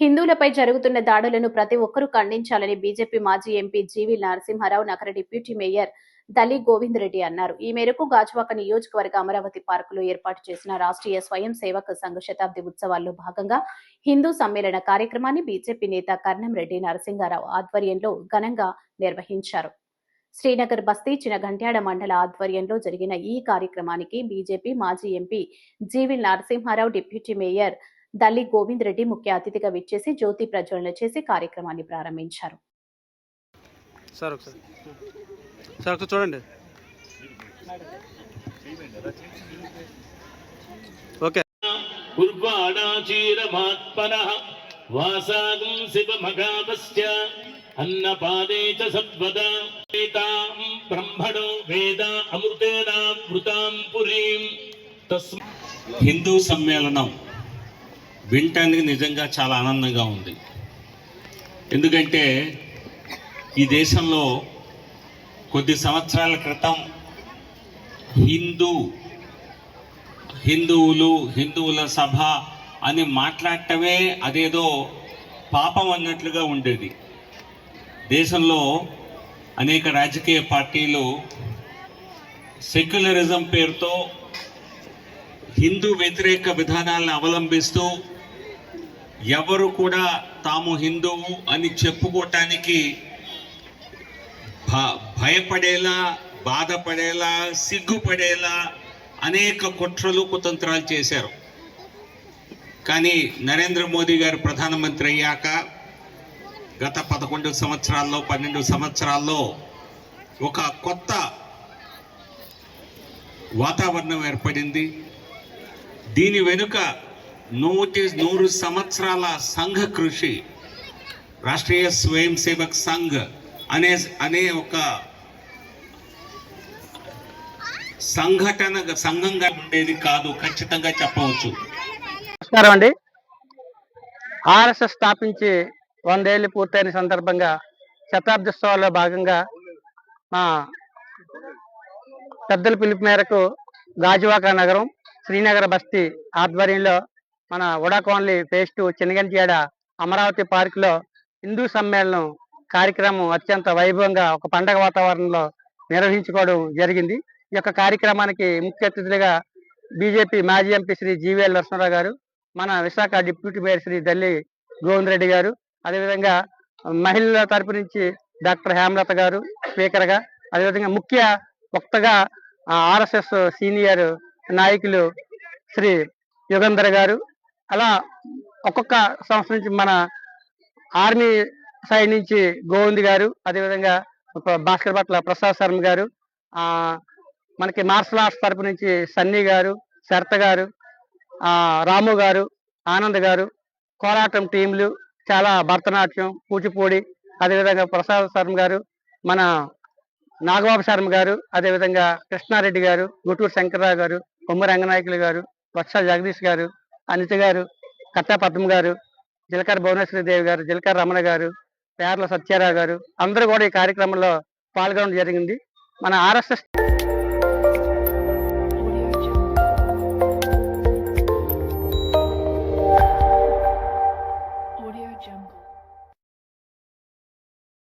హిందువులపై జరుగుతున్న దాడులను ప్రతి ఒక్కరూ ఖండించాలని బీజేపీ మాజీ ఎంపీ జీవీ నరసింహారావు నగర డిప్యూటీ మేయర్ దలి గోవింద్ రెడ్డి అన్నారు. ఈ మేరకు గాజువాక నియోజకవర్గ అమరావతి పార్కులో ఏర్పాటు చేసిన రాష్ట్రీయ స్వయం సేవక సంఘ శతాబ్ది ఉత్సవాల్లో భాగంగా హిందూ సమ్మేళన కార్యక్రమాన్ని బీజేపీ నేత కర్ణం రెడ్డి నరసింహారావు ఆధ్వర్యంలో ఘనంగా నిర్వహించారు. శ్రీనగర్ బస్తీ చినగంట్యాడ మండల ఆధ్వర్యంలో జరిగిన ఈ కార్యక్రమానికి బీజేపీ మాజీ MP GV Narasimha Rao deputy mayor Dalli Govind Reddy ముఖ్య అతిథిగా విచ్చేసి జ్యోతి ప్రజ్వలన చేసి కార్యక్రమాన్ని ప్రారంభించారు. చూడండి. ఓకే. వాసాగం శివమగాపస్య అన్నపాదే చ సద్వదా ఏతాం బ్రహ్మణో వేద అమృతేనామృతాం పురీం. హిందూ సమ్మేళనం వినటానికి నిజంగా చాలా ఆనందంగా ఉంది. ఎందుకంటే ఈ దేశంలో కొద్ది సంవత్సరాల క్రితం హిందువుల సభ అని మాట్లాడటమే అదేదో పాపం అన్నట్లుగా ఉండేది. దేశంలో అనేక రాజకీయ పార్టీలు సెక్యులరిజం పేరుతో హిందూ వ్యతిరేక విధానాలను అవలంబిస్తూ ఎవరు కూడా తాము హిందువు అని చెప్పుకోవటానికి భయపడేలా, బాధపడేలా, సిగ్గుపడేలా అనేక కుట్రలు కుతంత్రాలు చేశారు. కానీ నరేంద్ర మోదీ గారు ప్రధానమంత్రి అయ్యాక గత 11 సంవత్సరాల్లో 12 సంవత్సరాల్లో ఒక కొత్త వాతావరణం ఏర్పడింది. దీని వెనుక 100 సంవత్సరాల సంఘ కృషి, రాష్ట్రీయ స్వయం సేవక్ సంఘ్ అనే ఒక సంఘంగా ఉండేది కాదు, ఖచ్చితంగా చెప్పవచ్చు. నమస్కారం అండి. ఆర్ఎస్ఎస్ స్థాపించి 100 ఏళ్ళు పూర్తయిన సందర్భంగా శతాబ్దోత్సవాల్లో భాగంగా మా పెద్దల పిలుపు మేరకు గాజువాక నగరం శ్రీనగర్ బస్తీ ఆధ్వర్యంలో మన ఉడా కాలనీ ఫేజ్ 2 చిన్నగంట్యాడ అమరావతి పార్కులో హిందూ సమ్మేళనం కార్యక్రమం అత్యంత వైభవంగా ఒక పండగ వాతావరణంలో నిర్వహించుకోవడం జరిగింది. ఈ యొక్క కార్యక్రమానికి ముఖ్య అతిథులుగా బీజేపీ మాజీ ఎంపీ శ్రీ జీవీఎల్ నరసింహారావు గారు, మన విశాఖ డిప్యూటీ మేయర్ శ్రీ దల్లి గోవింద్ రెడ్డి గారు, అదేవిధంగా మహిళల తరపు నుంచి డాక్టర్ హేమలత గారు స్పీకర్గా, అదేవిధంగా ముఖ్య వక్తగా ఆర్ఎస్ఎస్ సీనియర్ నాయకులు శ్రీ యుగంధర్ గారు, అలా ఒక్కొక్క సంస్థ నుంచి మన ఆర్మీ సైడ్ నుంచి గోవింద్ గారు, అదేవిధంగా భాస్కర్ భట్ల ప్రసాద్ శర్మ గారు, మనకి మార్షల్ ఆర్ట్స్ తరపు నుంచి సన్నీ గారు, శరత్ గారు, రాము గారు, ఆనంద్ గారు, కోలాటం టీంలు, చాలా భరతనాట్యం, కూచిపూడి, అదేవిధంగా ప్రసాద్ శర్మ గారు, మన నాగబాబు శర్మ గారు, అదేవిధంగా కృష్ణారెడ్డి గారు, గుటూరు శంకర్రావు గారు, కొమ్మ రంగనాయకులు గారు, వత్స జగదీష్ గారు, అనిత గారు, కట్టా పద్మ గారు, జిలకర భువనేశ్వరి దేవి గారు, జిలకర రమణ గారు, పేర్ల సత్యారావు గారు అందరూ కూడా ఈ కార్యక్రమంలో పాల్గొనడం జరిగింది. మన ఆర్ఎస్ఎస్